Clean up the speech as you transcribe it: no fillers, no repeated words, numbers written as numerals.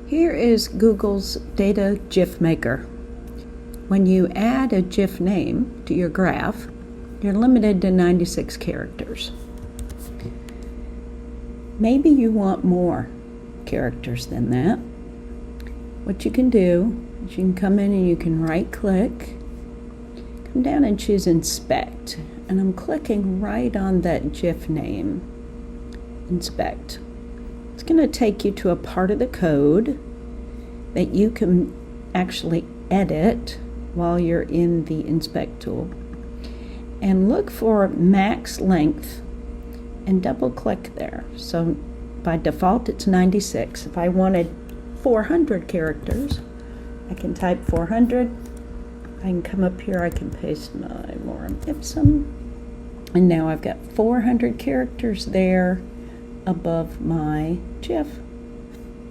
Here is Google's Data GIF Maker. When you add a GIF name to your graph, you're limited to 96 characters. Maybe you want more characters than that. What you can do is you can come in and you can right-click, come down and choose Inspect, and I'm clicking right on that GIF name, Inspect. It's going to take you to a part of the code that you can actually edit while you're in the Inspect tool. And look for max length and double click there. So by default it's 96. If I wanted 400 characters, I can type 400. I can come up here, I can paste my lorem ipsum, and now I've got 400 characters there above my GIF.